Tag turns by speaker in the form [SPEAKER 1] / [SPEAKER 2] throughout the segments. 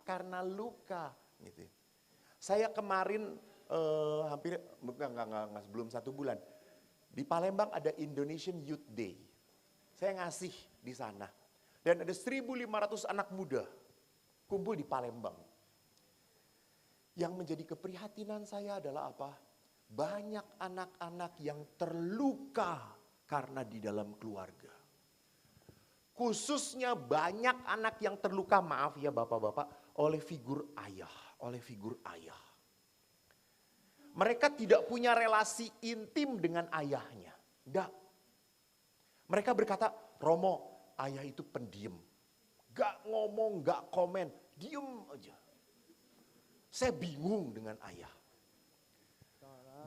[SPEAKER 1] karena luka. Gitu. Saya kemarin hampir, enggak, sebelum 1 bulan. Di Palembang ada Indonesian Youth Day. Saya ngasih di sana. Dan ada 1.500 anak muda kumpul di Palembang. Yang menjadi keprihatinan saya adalah apa? Banyak anak-anak yang terluka karena di dalam keluarga. Khususnya banyak anak yang terluka, maaf ya bapak-bapak, oleh figur ayah. Mereka tidak punya relasi intim dengan ayahnya. Enggak. Mereka berkata, Romo, ayah itu pendiam. Gak ngomong, gak komen, diem aja. Saya bingung dengan ayah.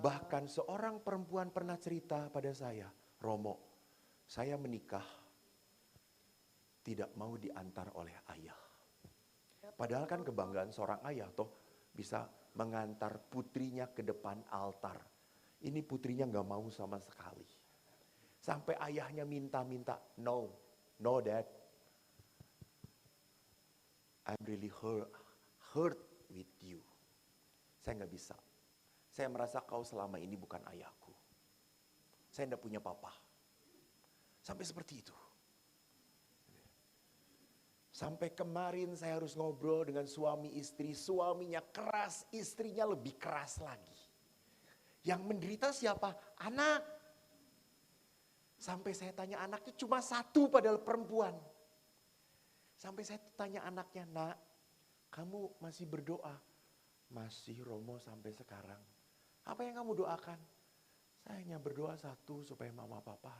[SPEAKER 1] Bahkan seorang perempuan pernah cerita pada saya, Romo, saya menikah tidak mau diantar oleh ayah. Padahal kan kebanggaan seorang ayah toh bisa mengantar putrinya ke depan altar. Ini putrinya gak mau sama sekali. Sampai ayahnya minta-minta, no dad. I'm really hurt with you. Saya gak bisa. Saya merasa kau selama ini bukan ayahku. Saya gak punya papa. Sampai seperti itu. Sampai kemarin saya harus ngobrol dengan suami istri. Suaminya keras, istrinya lebih keras lagi. Yang menderita siapa? Anak. Sampai saya tanya anaknya cuma 1 padahal perempuan. Sampai saya tanya anaknya, nak, kamu masih berdoa? Masih Romo sampai sekarang. Apa yang kamu doakan? Saya hanya berdoa 1 supaya mama papa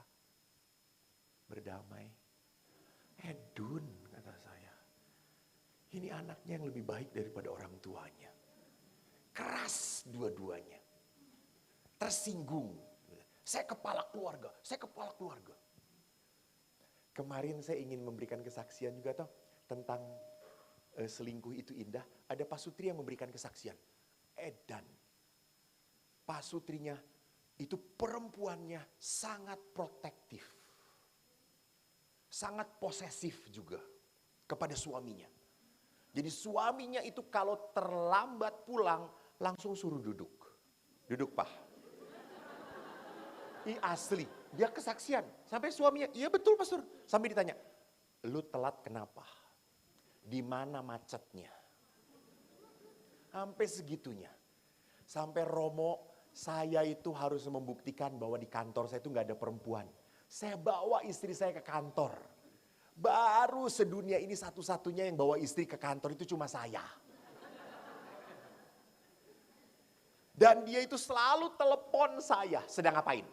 [SPEAKER 1] berdamai. Edun, kata saya. Ini anaknya yang lebih baik daripada orang tuanya. Keras dua-duanya. Tersinggung. Saya kepala keluarga. Kemarin saya ingin memberikan kesaksian juga toh tentang selingkuh itu indah. Ada Pak Sutri yang memberikan kesaksian. Edan. Pak Sutrinya itu perempuannya sangat protektif. Sangat posesif juga kepada suaminya. Jadi suaminya itu kalau terlambat pulang langsung suruh duduk. Duduk Pak. Ini asli, dia kesaksian. Sampai suaminya, iya betul pastor. Sampai ditanya, lu telat kenapa? Di mana macetnya? Sampai segitunya. Sampai Romo, saya itu harus membuktikan bahwa di kantor saya itu gak ada perempuan. Saya bawa istri saya ke kantor. Baru sedunia ini satu-satunya yang bawa istri ke kantor itu cuma saya. Dan dia itu selalu telepon saya, sedang ngapain?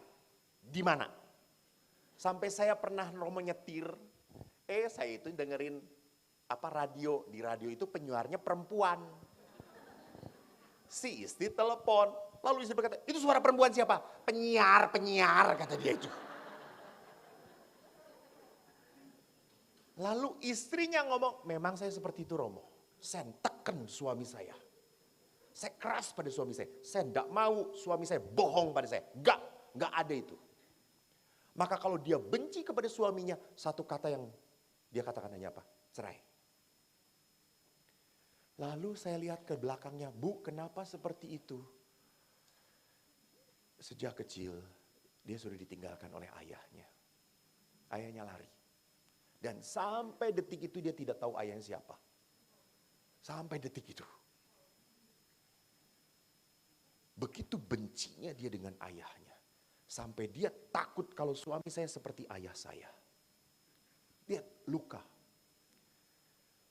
[SPEAKER 1] Di mana? Sampai saya pernah Romo nyetir, saya itu dengerin radio, di radio itu penyiarnya perempuan. Si istri telepon, lalu istri berkata, itu suara perempuan siapa? Penyiar, kata dia itu. Lalu istrinya ngomong, memang saya seperti itu Romo. Saya tekan suami saya. Saya keras pada suami saya. Saya tidak mau suami saya bohong pada saya. Enggak ada itu. Maka kalau dia benci kepada suaminya, satu kata yang dia katakan hanya apa? Cerai. Lalu saya lihat ke belakangnya, Bu, kenapa seperti itu? Sejak kecil, dia sudah ditinggalkan oleh ayahnya. Ayahnya lari. Dan sampai detik itu dia tidak tahu ayahnya siapa. Sampai detik itu. Begitu bencinya dia dengan ayahnya. Sampai dia takut kalau suami saya seperti ayah saya. Lihat luka.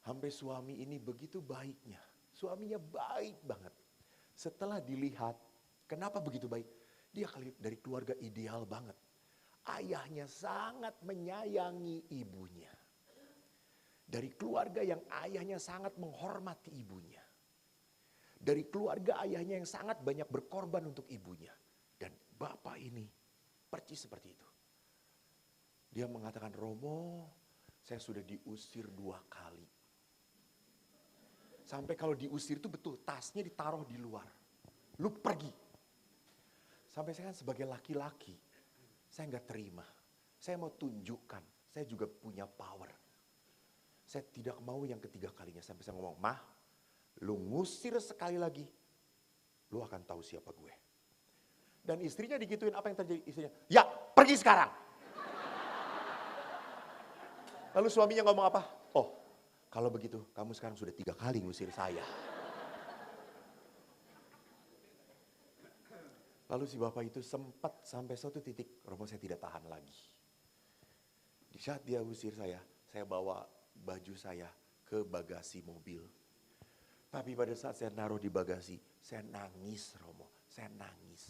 [SPEAKER 1] Sampai suami ini begitu baiknya. Suaminya baik banget. Setelah dilihat, kenapa begitu baik? Dia dari keluarga ideal banget. Ayahnya sangat menyayangi ibunya. Dari keluarga yang ayahnya sangat menghormati ibunya. Dari keluarga ayahnya yang sangat banyak berkorban untuk ibunya. Dan bapak ini percis seperti itu. Dia mengatakan, Romo, saya sudah diusir 2 kali. Sampai kalau diusir itu betul, tasnya ditaruh di luar. Lu pergi. Sampai saya kan sebagai laki-laki, saya nggak terima. Saya mau tunjukkan, saya juga punya power. Saya tidak mau yang ketiga kalinya. Sampai saya ngomong, Mah, Lu ngusir sekali lagi, lu akan tahu siapa gue. Dan istrinya digituin, apa yang terjadi? Istrinya, ya pergi sekarang. Lalu suaminya ngomong apa? Oh, kalau begitu kamu sekarang sudah 3 kali ngusir saya. Lalu si bapak itu sempat sampai suatu titik, Romo saya tidak tahan lagi. Di saat dia usir saya bawa baju saya ke bagasi mobil. Tapi pada saat saya naruh di bagasi, saya nangis Romo, saya nangis.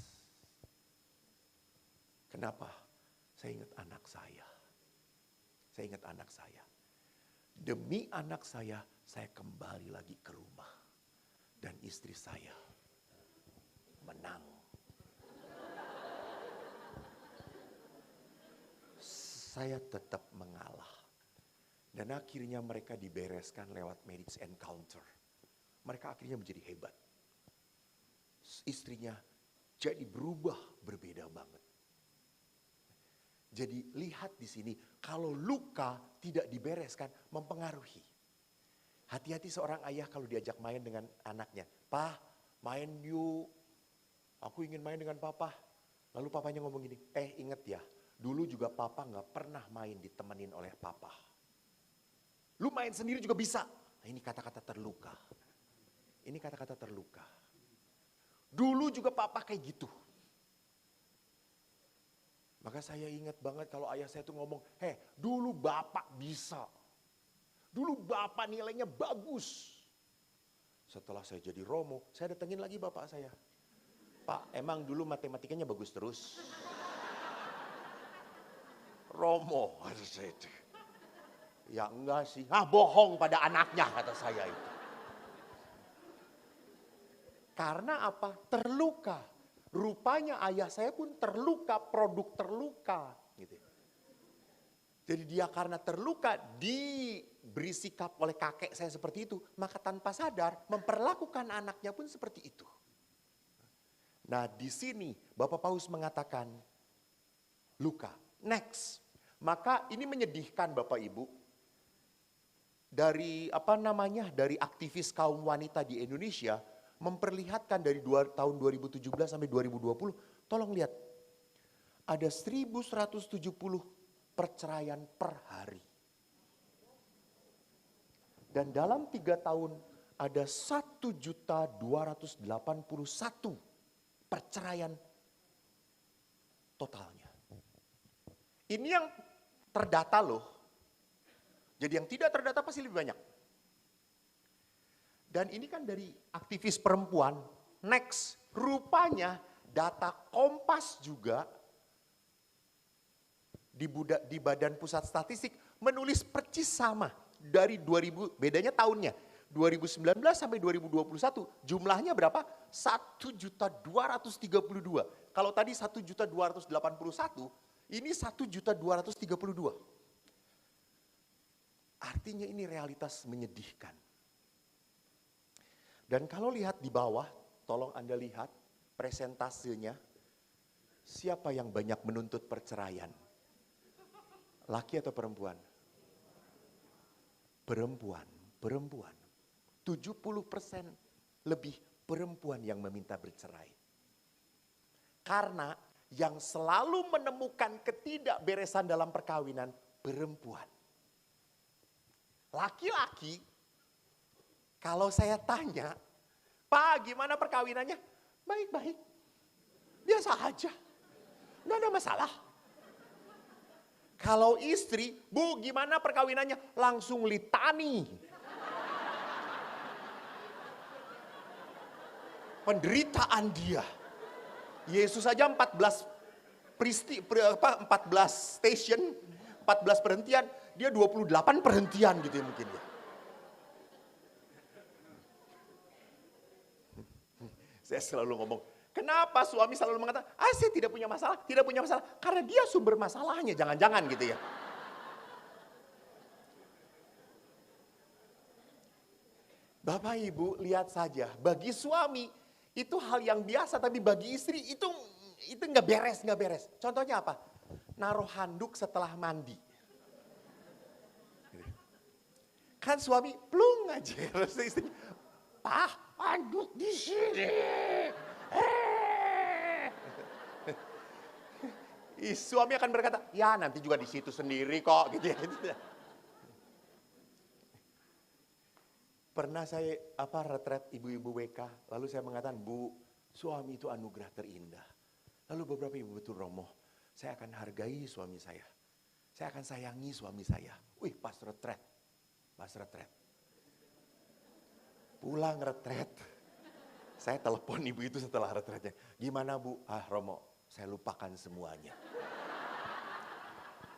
[SPEAKER 1] Kenapa? Saya ingat anak saya. Saya ingat anak saya. Demi anak saya kembali lagi ke rumah. Dan istri saya menang. Saya tetap mengalah. Dan akhirnya mereka dibereskan lewat marriage encounter. Mereka akhirnya menjadi hebat. Istrinya jadi berubah, berbeda banget. Jadi lihat di sini, kalau luka tidak dibereskan mempengaruhi. Hati-hati seorang ayah kalau diajak main dengan anaknya. "Pak, main yuk. Aku ingin main dengan papa." Lalu papanya ngomong gini, inget ya, dulu juga papa gak pernah main ditemenin oleh papa. Lu main sendiri juga bisa. Nah, ini kata-kata terluka. Ini kata-kata terluka. Dulu juga papa kayak gitu. Maka saya ingat banget kalau ayah saya tuh ngomong, dulu bapak bisa. Dulu bapak nilainya bagus. Setelah saya jadi Romo, saya datengin lagi bapak saya. "Pak, emang dulu matematikanya bagus terus?" "Romo," kata saya itu. "Ya enggak sih." "Bohong pada anaknya," kata saya itu. Karena apa? Terluka. Rupanya ayah saya pun terluka, produk terluka. Gitu. Jadi dia karena terluka, diberi sikap oleh kakek saya seperti itu. Maka tanpa sadar, memperlakukan anaknya pun seperti itu. Nah di sini Bapak Paus mengatakan, luka. Next. Maka ini menyedihkan Bapak Ibu. Dari dari aktivis kaum wanita di Indonesia, memperlihatkan dari tahun 2017 sampai 2020, tolong lihat. Ada 1170 perceraian per hari. Dan dalam 3 tahun ada 1.281 perceraian totalnya. Ini yang terdata loh. Jadi yang tidak terdata pasti lebih banyak. Dan ini kan dari aktivis perempuan. Next, rupanya data Kompas juga di Badan Pusat Statistik menulis percis sama dari 2000, bedanya tahunnya 2019 sampai 2021 jumlahnya berapa? 1.232. Kalau tadi 1.281, ini 1.232. Artinya ini realitas menyedihkan. Dan kalau lihat di bawah, tolong Anda lihat presentasenya. Siapa yang banyak menuntut perceraian? Laki atau perempuan? Perempuan. 70% lebih perempuan yang meminta bercerai. Karena yang selalu menemukan ketidakberesan dalam perkawinan, perempuan. Laki-laki, kalau saya tanya, "Pak, gimana perkawinannya?" "Baik-baik. Biasa aja. Nggak ada masalah." Kalau istri, "Bu, gimana perkawinannya?" Langsung litani. Penderitaan dia. Yesus saja 14 station, 14 perhentian, dia 28 perhentian gitu ya mungkin ya. Saya selalu ngomong, kenapa suami selalu mengatakan, saya tidak punya masalah, tidak punya masalah. Karena dia sumber masalahnya, jangan-jangan gitu ya. Bapak Ibu lihat saja, bagi suami itu hal yang biasa, tapi bagi istri itu nggak beres. Contohnya apa? Naruh handuk setelah mandi. Kan suami plung aja, istrinya Pak, anduk di sini. Suami akan berkata, ya nanti juga di situ sendiri kok, gitu ya. Pernah saya retret ibu-ibu WK, lalu saya mengatakan, Bu, suami itu anugerah terindah. Lalu beberapa ibu betul romoh, saya akan hargai suami saya. Saya akan sayangi suami saya. Wih, pas retret. Pulang retret. Saya telepon ibu itu setelah retretnya. Gimana Bu? Romo, saya lupakan semuanya.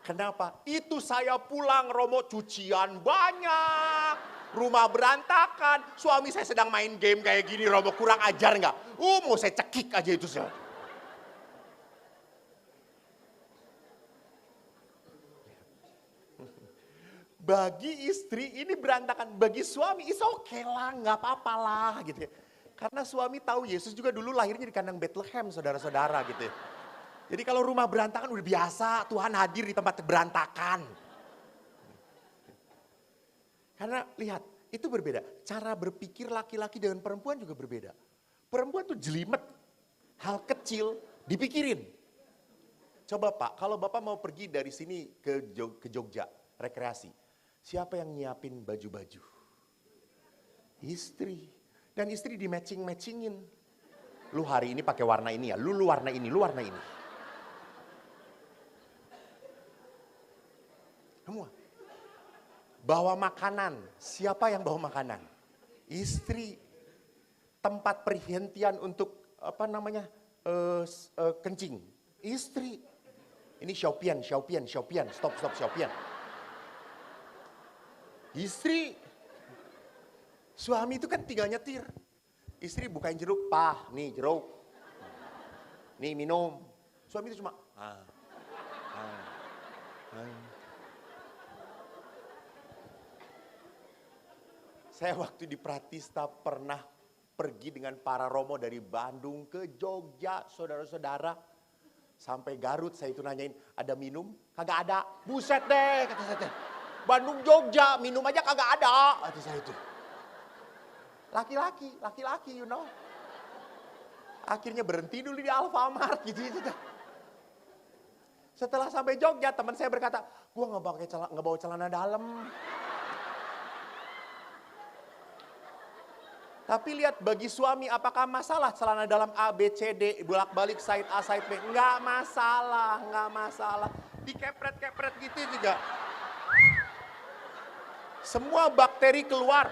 [SPEAKER 1] Kenapa? Itu saya pulang Romo, cucian banyak. Rumah berantakan. Suami saya sedang main game kayak gini Romo, kurang ajar nggak? Mau saya cekik aja itu sih. Bagi istri ini berantakan, bagi suami is okay lah, nggak apa-apa lah gitu ya. Karena suami tahu Yesus juga dulu lahirnya di kandang Bethlehem, saudara-saudara gitu ya. Jadi kalau rumah berantakan udah biasa, Tuhan hadir di tempat berantakan. Karena lihat, itu berbeda. Cara berpikir laki-laki dengan perempuan juga berbeda. Perempuan tuh jelimet, hal kecil dipikirin. Coba Pak, kalau Bapak mau pergi dari sini ke Jogja, rekreasi. Siapa yang nyiapin baju-baju? Istri. Dan istri di matching-matchingin. Lu hari ini pakai warna ini ya, lu warna ini, lu warna ini. Semua. Bawa makanan, siapa yang bawa makanan? Istri. Tempat perhentian untuk kencing. Istri. Ini Shoppian, stop Shoppian. Istri. Suami itu kan tinggal nyetir. Istri bukain jeruk, Pak, nih jeruk. Nih minum. Suami itu cuma Saya waktu di Pratista pernah pergi dengan para Romo dari Bandung ke Jogja, saudara-saudara. Sampai Garut saya itu nanyain, ada minum? Kagak ada. Buset deh, kata saya. Bandung Jogja, minum aja kagak ada, kata saya itu. Laki-laki, you know. Akhirnya berhenti dulu di Alfamart gitu. Setelah sampai Jogja, teman saya berkata, gua nggak bawa celana dalam. Tapi lihat bagi suami apakah masalah celana dalam A, B, C, D, bolak-balik side A, side B. Nggak masalah. Dikepret-kepret gitu juga. Semua bakteri keluar.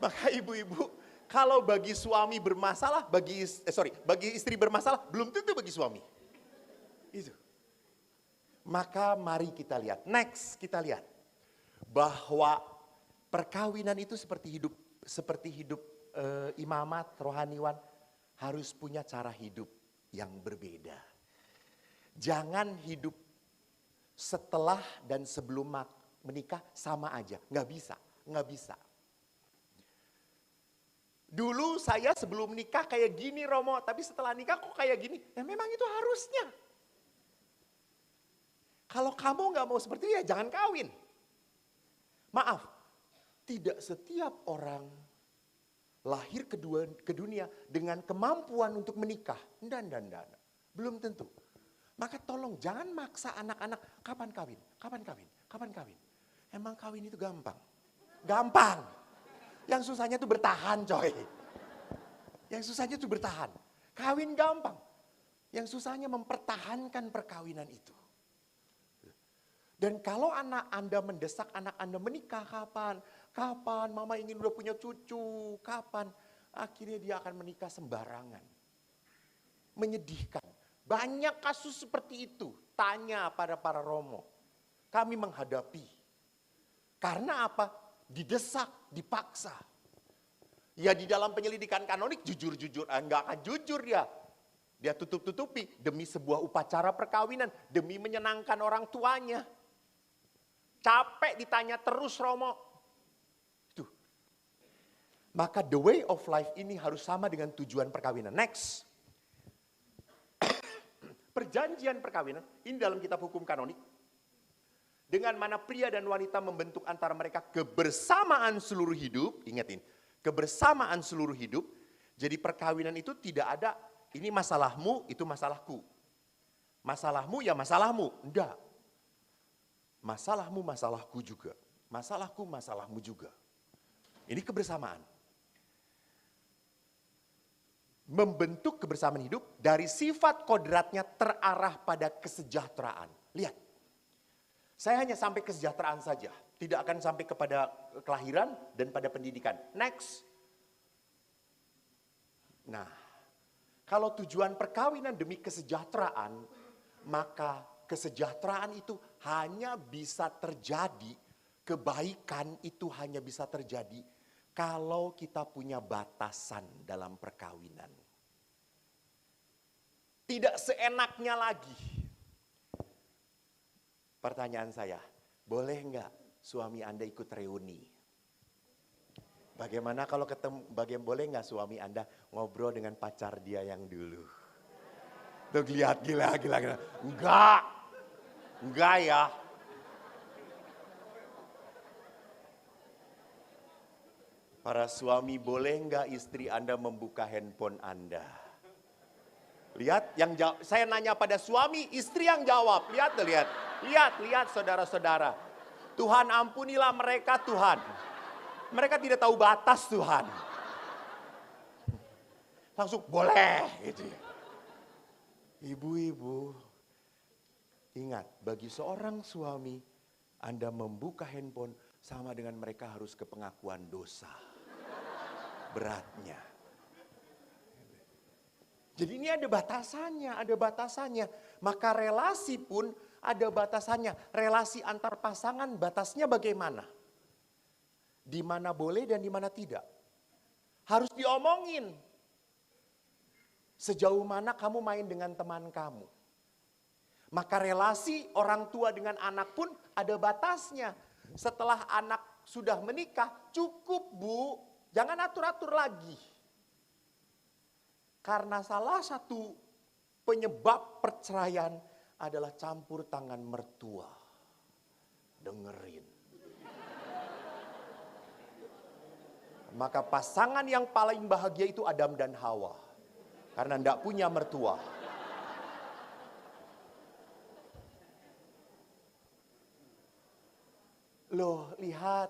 [SPEAKER 1] Maka ibu-ibu, kalau bagi suami bermasalah, bagi istri bermasalah, belum tentu bagi suami. Itu. Maka mari kita lihat, next kita lihat. Bahwa perkawinan itu seperti hidup imamat, rohaniwan, harus punya cara hidup yang berbeda. Jangan hidup setelah dan sebelum menikah sama aja, nggak bisa. Dulu saya sebelum nikah kayak gini Romo, tapi setelah nikah kok kayak gini? Ya memang itu harusnya. Kalau kamu nggak mau seperti itu ya jangan kawin. Maaf, tidak setiap orang lahir ke dunia dengan kemampuan untuk menikah. Dan. Belum tentu. Maka tolong jangan maksa anak-anak kapan kawin. Emang kawin itu gampang. Yang susahnya itu bertahan coy. Kawin gampang. Yang susahnya mempertahankan perkawinan itu. Dan kalau anak Anda mendesak anak Anda menikah kapan? Mama ingin udah punya cucu, kapan? Akhirnya dia akan menikah sembarangan. Menyedihkan. Banyak kasus seperti itu. Tanya pada para Romo. Kami menghadapi. Karena apa? Didesak, dipaksa. Ya di dalam penyelidikan kanonik jujur, enggak akan jujur dia. Dia tutup-tutupi demi sebuah upacara perkawinan, demi menyenangkan orang tuanya. Capek ditanya terus Romo. Itu. Maka the way of life ini harus sama dengan tujuan perkawinan. Next. Perjanjian perkawinan, ini dalam kitab hukum kanonik, dengan mana pria dan wanita membentuk antara mereka kebersamaan seluruh hidup, ingatin, kebersamaan seluruh hidup. Jadi perkawinan itu tidak ada, ini masalahmu, itu masalahku. Masalahmu ya masalahmu, enggak. Masalahmu masalahku juga, masalahku masalahmu juga. Ini kebersamaan. Membentuk kebersamaan hidup dari sifat kodratnya terarah pada kesejahteraan. Lihat, saya hanya sampai kesejahteraan saja. Tidak akan sampai kepada kelahiran dan pada pendidikan. Next. Nah, kalau tujuan perkawinan demi kesejahteraan, maka kesejahteraan itu hanya bisa terjadi, kebaikan itu hanya bisa terjadi kalau kita punya batasan dalam perkawinan. Tidak seenaknya lagi. Pertanyaan saya, boleh enggak suami Anda ikut reuni? Bagaimana kalau ketemu, boleh enggak suami Anda ngobrol dengan pacar dia yang dulu? Tuh lihat, gila. Enggak ya. Para suami, boleh enggak istri Anda membuka handphone Anda? Lihat, yang saya nanya pada suami, istri yang jawab. Lihat saudara-saudara. Tuhan ampunilah mereka Tuhan. Mereka tidak tahu batas Tuhan. Langsung boleh gitu ya. Ibu-ibu, ingat, bagi seorang suami, Anda membuka handphone sama dengan mereka harus ke pengakuan dosa. Beratnya. Jadi ini ada batasannya. Maka relasi pun ada batasannya. Relasi antar pasangan batasnya bagaimana? Di mana boleh dan di mana tidak. Harus diomongin. Sejauh mana kamu main dengan teman kamu. Maka relasi orang tua dengan anak pun ada batasnya. Setelah anak sudah menikah, cukup Bu, jangan atur-atur lagi. Karena salah satu penyebab perceraian adalah campur tangan mertua. Dengerin. Maka pasangan yang paling bahagia itu Adam dan Hawa. Karena tidak punya mertua. Loh, lihat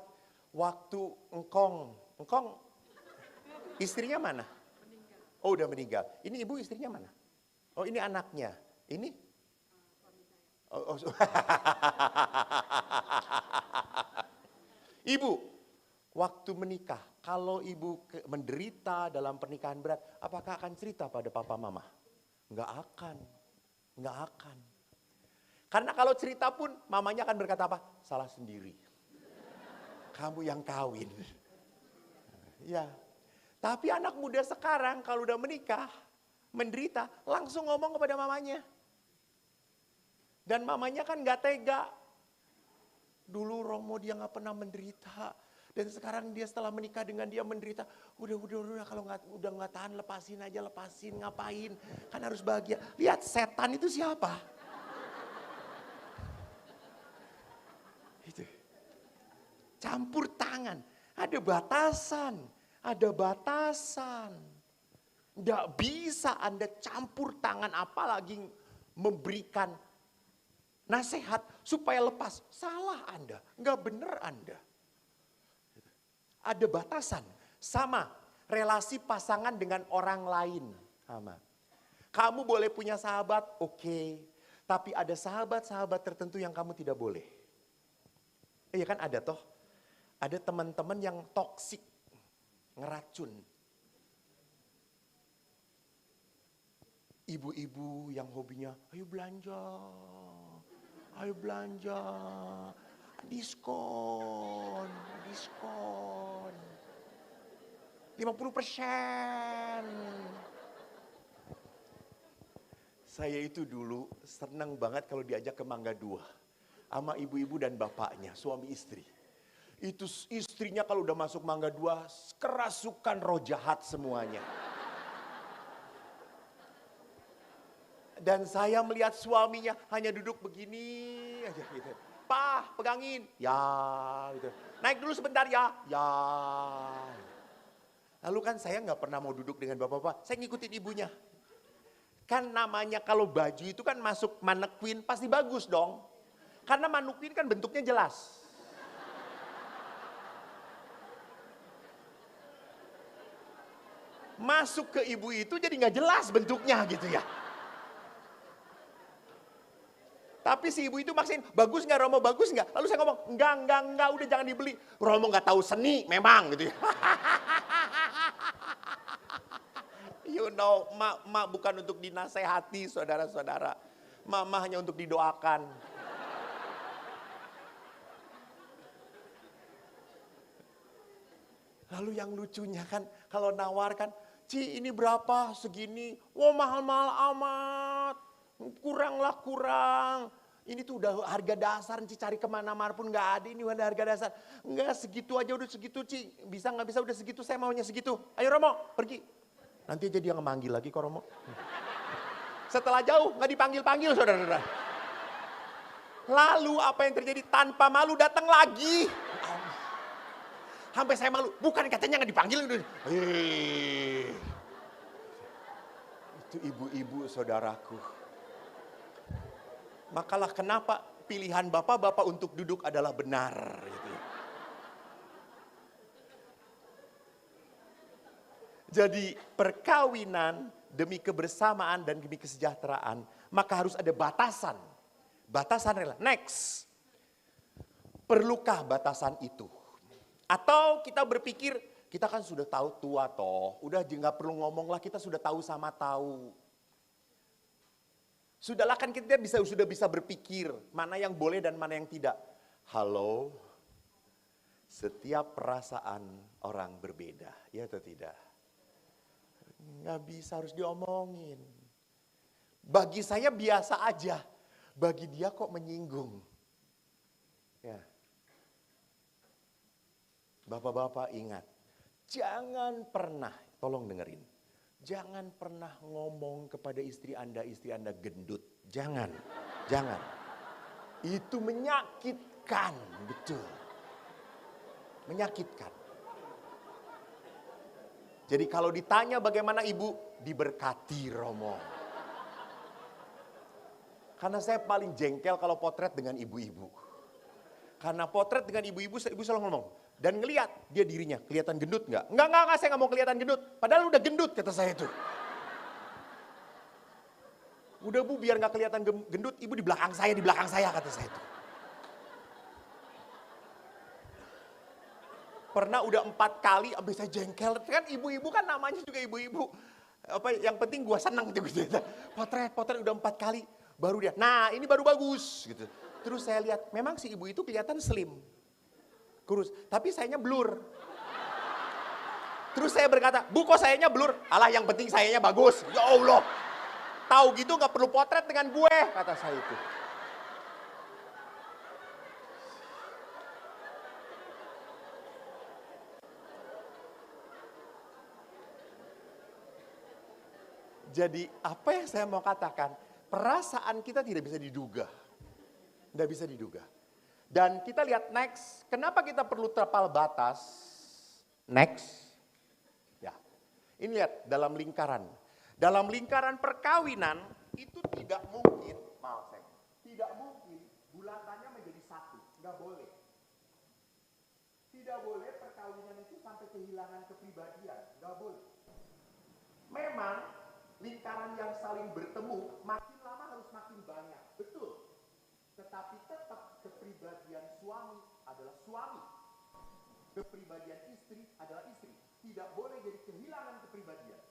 [SPEAKER 1] waktu engkong istrinya mana? Oh, udah meninggal. Ini ibu istrinya mana? Oh, ini anaknya. Ini? Oh. Ibu, waktu menikah, kalau ibu menderita dalam pernikahan berat, apakah akan cerita pada papa mama? Enggak akan. Karena kalau cerita pun, mamanya akan berkata apa? Salah sendiri. Kamu yang kawin. Ya. Tapi anak muda sekarang kalau udah menikah, menderita, langsung ngomong kepada mamanya. Dan mamanya kan gak tega. Dulu Romo dia gak pernah menderita. Dan sekarang dia setelah menikah dengan dia menderita. Udah kalau udah gak tahan lepasin, ngapain. Kan harus bahagia. Lihat setan itu siapa? Itu. Campur tangan. Ada batasan. Tidak bisa Anda campur tangan apalagi memberikan nasihat supaya lepas. Salah Anda, nggak benar Anda. Ada batasan. Sama relasi pasangan dengan orang lain. Sama. Kamu boleh punya sahabat, oke. Tapi ada sahabat-sahabat tertentu yang kamu tidak boleh. Iya kan ada toh. Ada teman-teman yang toksik, ngeracun. Ibu-ibu yang hobinya, ayo belanja, diskon, 50%. Saya itu dulu senang banget kalau diajak ke Mangga 2 sama ibu-ibu dan bapaknya, suami istri. Itu istrinya kalau udah masuk Mangga 2 kerasukan roh jahat semuanya. Dan saya melihat suaminya hanya duduk begini aja gitu. Pak, pegangin. Ya, gitu. Naik dulu sebentar ya. Ya. Lalu kan saya nggak pernah mau duduk dengan bapak-bapak. Saya ngikutin ibunya. Kan namanya kalau baju itu kan masuk mannequin pasti bagus dong. Karena mannequin kan bentuknya jelas. Masuk ke ibu itu jadi nggak jelas bentuknya gitu ya. Tapi si ibu itu maksain, bagus nggak Romo, bagus nggak? Lalu saya ngomong, enggak, udah jangan dibeli. Romo nggak tahu seni memang gitu ya. You know, mak bukan untuk dinasehati saudara-saudara. Mama hanya untuk didoakan. Lalu yang lucunya kan, kalau nawarkan, Ci ini berapa segini, wah mahal-mahal amat, kurang. Ini tuh udah harga dasar, Ci cari kemana-mana pun nggak ada, ini udah harga dasar. Enggak segitu aja udah segitu Ci, bisa nggak bisa udah segitu, saya maunya segitu. Ayo Romo, pergi. Nanti aja dia ngemanggil lagi kok Romo. Setelah jauh nggak dipanggil-panggil saudara-saudara. Lalu apa yang terjadi, tanpa malu datang lagi. Sampai saya malu, bukan katanya nggak dipanggil. Itu ibu-ibu saudaraku. Makalah kenapa pilihan bapak-bapak untuk duduk adalah benar. Gitu. Jadi perkawinan demi kebersamaan dan demi kesejahteraan, maka harus ada batasan. Batasan rela. Next. Perlukah batasan itu? Atau kita berpikir, kita kan sudah tahu tua toh, udah nggak perlu ngomong lah, kita sudah tahu sama tahu. Sudahlah kan kita sudah bisa berpikir mana yang boleh dan mana yang tidak. Halo, setiap perasaan orang berbeda, ya atau tidak? Nggak bisa, harus diomongin. Bagi saya biasa aja, bagi dia kok menyinggung. Ya. Bapak-bapak ingat, jangan pernah, tolong dengerin. Jangan pernah ngomong kepada istri Anda gendut. Jangan. Itu menyakitkan, betul. Menyakitkan. Jadi kalau ditanya bagaimana ibu, diberkati Romo. Karena saya paling jengkel kalau potret dengan ibu-ibu. Karena potret dengan ibu-ibu, ibu selalu ngomong, dan ngelihat dia dirinya, kelihatan gendut nggak? Enggak, saya nggak mau kelihatan gendut. Padahal udah gendut, kata saya itu. Udah Bu, biar nggak kelihatan gendut, ibu di belakang saya, kata saya itu. Pernah udah 4 kali, abis saya jengkel. Kan ibu-ibu kan namanya juga ibu-ibu. Apa yang penting gua senang gitu. Potret udah 4 kali, baru dia. Nah ini baru bagus gitu. Terus saya lihat, memang si ibu itu kelihatan slim. Kurus, tapi sayanya blur. Terus saya berkata, Bu kok sayanya blur? Alah yang penting sayanya bagus. Ya Allah, tahu gitu gak perlu potret dengan gue, kata saya itu. Jadi apa yang saya mau katakan, perasaan kita tidak bisa diduga. Tidak bisa diduga. Dan kita lihat next, kenapa kita perlu terpal batas? Next. Ya. Ini lihat dalam lingkaran. Dalam lingkaran perkawinan itu tidak mungkin, tidak mungkin bulatannya menjadi satu, nggak boleh. Tidak boleh perkawinan itu sampai kehilangan kepribadian, nggak boleh. Memang lingkaran yang saling bertemu makin lama harus makin banyak, betul. Tetapi tetap kepribadian suami adalah suami. Kepribadian istri adalah istri. Tidak boleh jadi kehilangan kepribadian.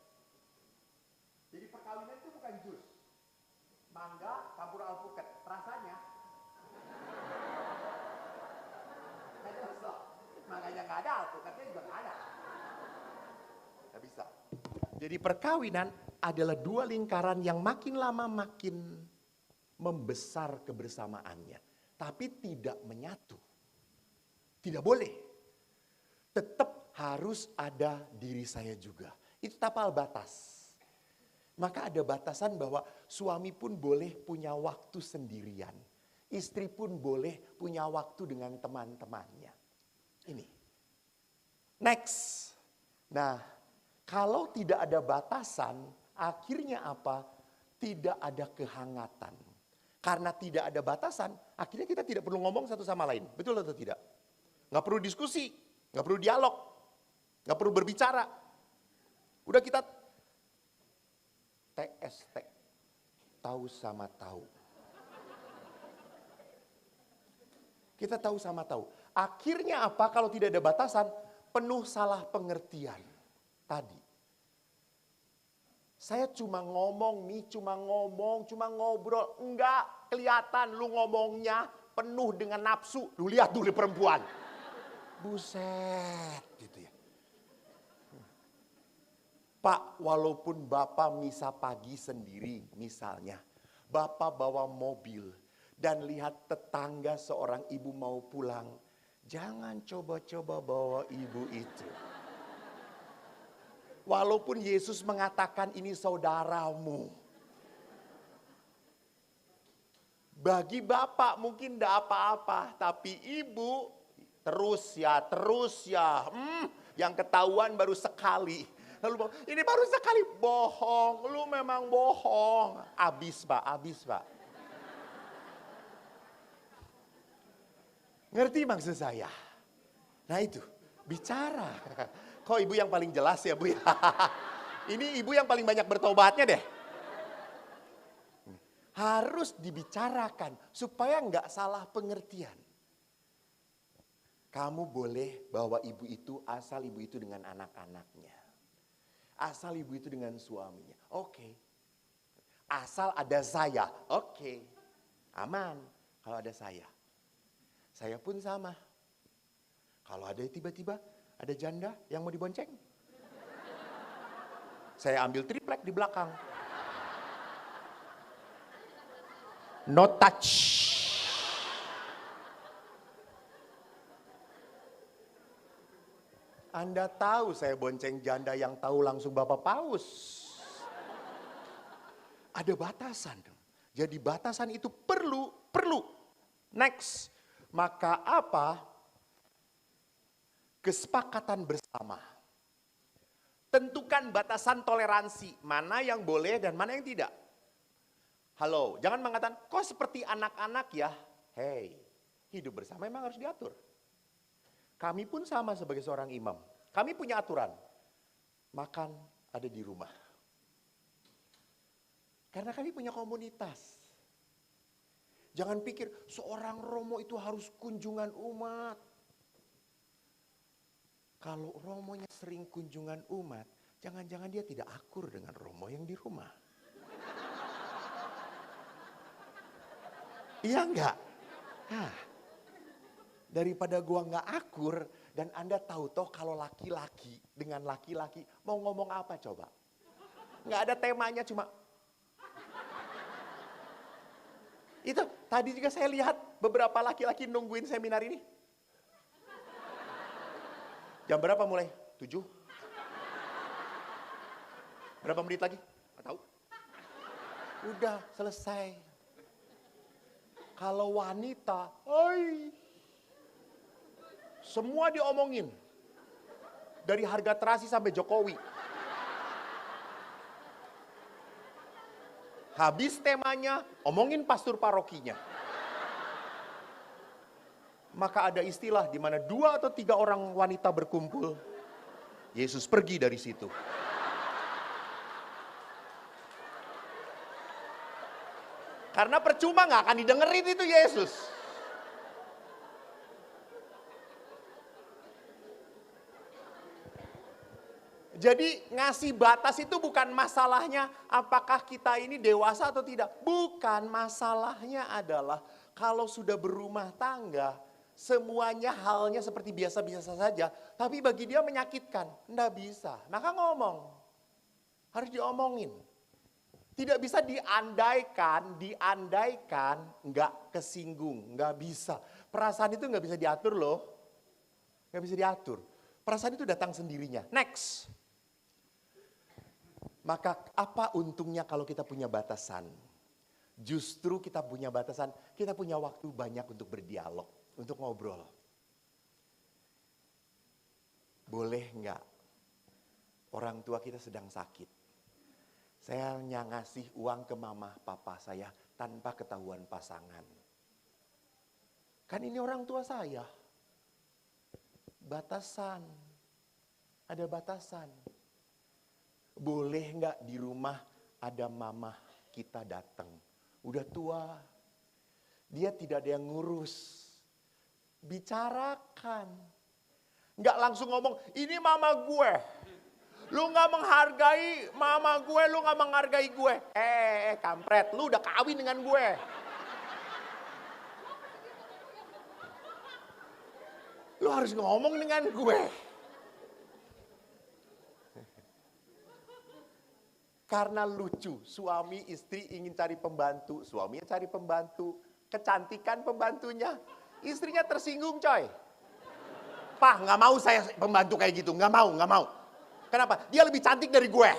[SPEAKER 1] Jadi perkawinan itu bukan jus. Mangga campur alpukat. Rasanya. Mangganya nggak ada, alpukatnya juga nggak ada. Nggak bisa. Jadi perkawinan adalah 2 lingkaran yang makin lama makin membesar kebersamaannya, tapi tidak menyatu. Tidak boleh. Tetap harus ada diri saya juga. Itu tapal batas. Maka ada batasan bahwa suami pun boleh punya waktu sendirian. Istri pun boleh punya waktu dengan teman-temannya. Ini. Next. Nah, kalau tidak ada batasan, akhirnya apa? Tidak ada kehangatan. Karena tidak ada batasan, akhirnya kita tidak perlu ngomong satu sama lain. Betul atau tidak? Nggak perlu diskusi, nggak perlu dialog, nggak perlu berbicara. Udah kita TST, tahu sama tahu. Kita tahu sama tahu. Akhirnya apa kalau tidak ada batasan? Penuh salah pengertian. Tadi. Saya cuma ngomong nih, cuma ngobrol. Enggak, kelihatan lu ngomongnya penuh dengan nafsu. Lu lihat dulu perempuan. Buset, gitu ya. Pak, walaupun Bapak misa pagi sendiri misalnya. Bapak bawa mobil dan lihat tetangga seorang ibu mau pulang. Jangan coba-coba bawa ibu itu. Walaupun Yesus mengatakan ini saudaramu. Bagi Bapak mungkin tidak apa-apa. Tapi ibu terus ya. Yang ketahuan baru sekali. Lalu ini baru sekali, bohong, lu memang bohong. Abis pak. Ngerti maksud saya? Nah itu, bicara. Kok ibu yang paling jelas ya bu ya? Ini ibu yang paling banyak bertobatnya deh. Harus dibicarakan supaya nggak salah pengertian. Kamu boleh bawa ibu itu asal ibu itu dengan anak-anaknya. Asal ibu itu dengan suaminya. Oke. Asal ada saya. Oke. Aman kalau ada saya. Saya pun sama. Kalau ada tiba-tiba ada janda yang mau dibonceng. Saya ambil triplek di belakang. No touch. Anda tahu saya bonceng janda yang tahu langsung Bapak Paus. Ada batasan. Jadi batasan itu perlu. Next. Maka apa? Kesepakatan bersama. Tentukan batasan toleransi. Mana yang boleh dan mana yang tidak. Halo, jangan mengatakan, kok seperti anak-anak ya? Hey, hidup bersama memang harus diatur. Kami pun sama sebagai seorang imam. Kami punya aturan. Makan ada di rumah. Karena kami punya komunitas. Jangan pikir seorang Romo itu harus kunjungan umat. Kalau Romonya sering kunjungan umat, jangan-jangan dia tidak akur dengan Romo yang di rumah. Iya enggak? Daripada gua nggak akur dan Anda tahu toh kalau laki-laki dengan laki-laki mau ngomong apa coba? Nggak ada temanya cuma itu tadi juga saya lihat beberapa laki-laki nungguin seminar ini. Jam berapa mulai? 7. Berapa menit lagi? Nggak tahu. Udah selesai. Kalau wanita, semua diomongin. Dari harga terasi sampai Jokowi. Habis temanya, omongin pastor parokinya. Maka ada istilah di mana 2 atau 3 orang wanita berkumpul. Yesus pergi dari situ. Karena percuma nggak akan didengerin itu Yesus. Jadi ngasih batas itu bukan masalahnya apakah kita ini dewasa atau tidak. Bukan, masalahnya adalah kalau sudah berumah tangga, semuanya halnya seperti biasa-biasa saja. Tapi bagi dia menyakitkan, enggak bisa. Maka ngomong, harus diomongin. Tidak bisa diandaikan, enggak kesinggung, enggak bisa. Perasaan itu enggak bisa diatur loh. Enggak bisa diatur. Perasaan itu datang sendirinya. Next. Maka apa untungnya kalau kita punya batasan? Justru kita punya batasan, kita punya waktu banyak untuk berdialog, untuk ngobrol. Boleh nggak orang tua kita sedang sakit, saya hanya ngasih uang ke mama papa saya tanpa ketahuan pasangan. Kan ini orang tua saya. Batasan. Ada batasan. Boleh nggak di rumah ada mama kita datang. Udah tua. Dia tidak ada yang ngurus. Bicarakan. Nggak langsung ngomong, ini mama gue. Lu nggak menghargai mama gue, lu nggak menghargai gue. Kampret, lu udah kawin dengan gue. Lu harus ngomong dengan gue. Karena lucu, suami istri ingin cari pembantu, suaminya cari pembantu, kecantikan pembantunya, istrinya tersinggung coy. Pak, nggak mau saya pembantu kayak gitu, nggak mau. Kenapa? Dia lebih cantik dari gue.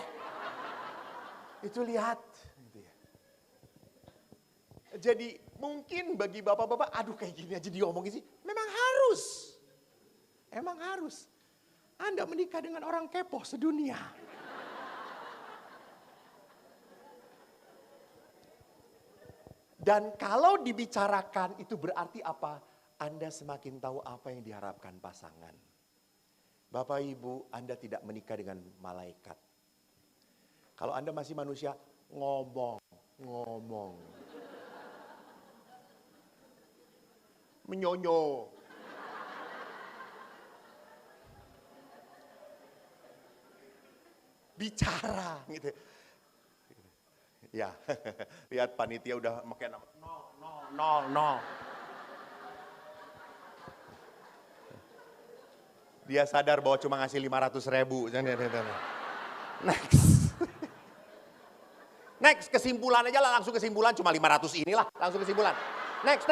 [SPEAKER 1] Itu lihat. Jadi mungkin bagi bapak-bapak, aduh kayak gini aja diomongin sih, memang harus. Emang harus. Anda menikah dengan orang kepo sedunia. Dan kalau dibicarakan itu berarti apa? Anda semakin tahu apa yang diharapkan pasangan. Bapak Ibu, Anda tidak menikah dengan malaikat. Kalau Anda masih manusia, ngomong. Menyonyo. Bicara gitu. Ya, lihat panitia udah pakai nama. No. Dia sadar bahwa cuma ngasih 500.000. Next, kesimpulan aja lah, langsung kesimpulan cuma 500 inilah, langsung kesimpulan. Next.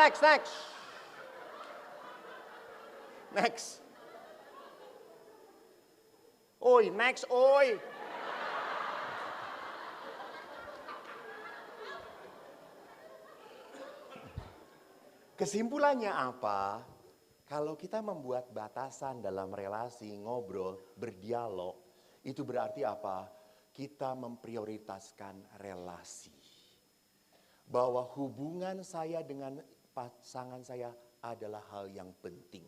[SPEAKER 1] Oi. Kesimpulannya apa? Kalau kita membuat batasan dalam relasi, ngobrol, berdialog, itu berarti apa? Kita memprioritaskan relasi. Bahwa hubungan saya dengan pasangan saya adalah hal yang penting.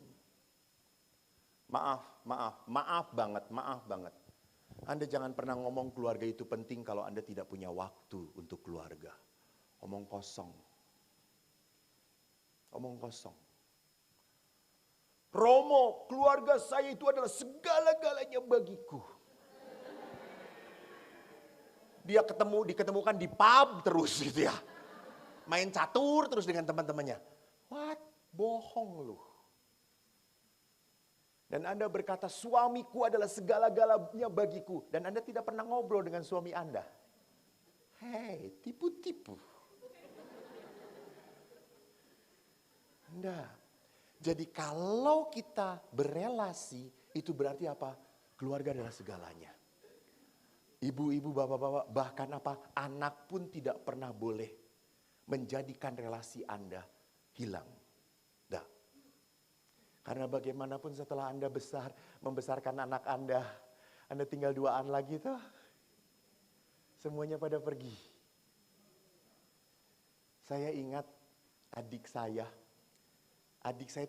[SPEAKER 1] Maaf banget. Anda jangan pernah ngomong keluarga itu penting kalau Anda tidak punya waktu untuk keluarga. Omong kosong. Romo, keluarga saya itu adalah segala-galanya bagiku. Dia diketemukan di pub terus gitu ya. Main catur terus dengan teman-temannya. What? Bohong lu. Dan Anda berkata suamiku adalah segala-galanya bagiku. Dan Anda tidak pernah ngobrol dengan suami Anda. Hei, tipu-tipu. Enggak. Jadi kalau kita berelasi, itu berarti apa? Keluarga adalah segalanya. Ibu-ibu, bapak-bapak, bahkan apa? Anak pun tidak pernah boleh menjadikan relasi Anda hilang. Enggak. Karena bagaimanapun setelah Anda membesarkan anak Anda tinggal 2 lagi tuh. Semuanya pada pergi. Saya ingat adik saya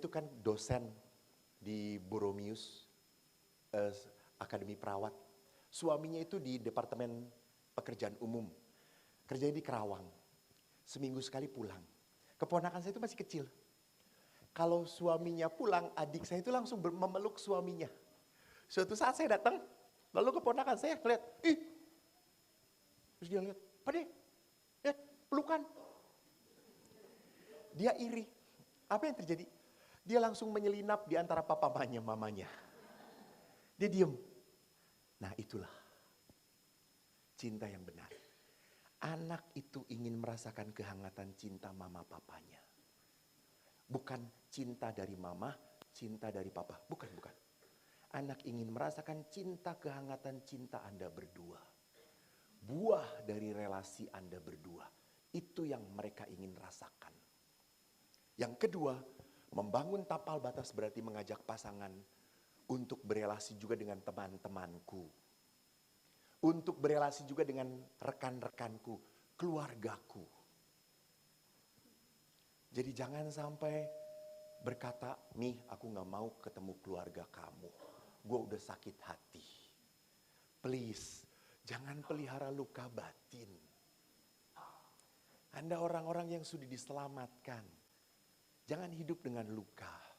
[SPEAKER 1] itu kan dosen di Boromius, Akademi Perawat. Suaminya itu di Departemen Pekerjaan Umum. Kerjanya di Kerawang. Seminggu sekali pulang. Keponakan saya itu masih kecil. Kalau suaminya pulang, adik saya itu langsung memeluk suaminya. Suatu saat saya datang, lalu keponakan saya lihat, terus dia lihat, Pak De, lihat, pelukan. Dia iri. Apa yang terjadi? Dia langsung menyelinap di antara mamanya. Dia diem. Nah itulah cinta yang benar. Anak itu ingin merasakan kehangatan cinta mama papanya. Bukan cinta dari mama, cinta dari papa. Bukan. Anak ingin merasakan cinta, kehangatan cinta Anda berdua. buah dari relasi Anda berdua. Itu yang mereka ingin rasakan. Yang kedua, membangun tapal batas berarti mengajak pasangan untuk berelasi juga dengan teman-temanku. Untuk berelasi juga dengan rekan-rekanku, keluargaku. Jadi jangan sampai berkata, "Nih, aku gak mau ketemu keluarga kamu. Gue udah sakit hati." Please, jangan pelihara luka batin. Anda orang-orang yang sudah diselamatkan. Jangan hidup dengan luka.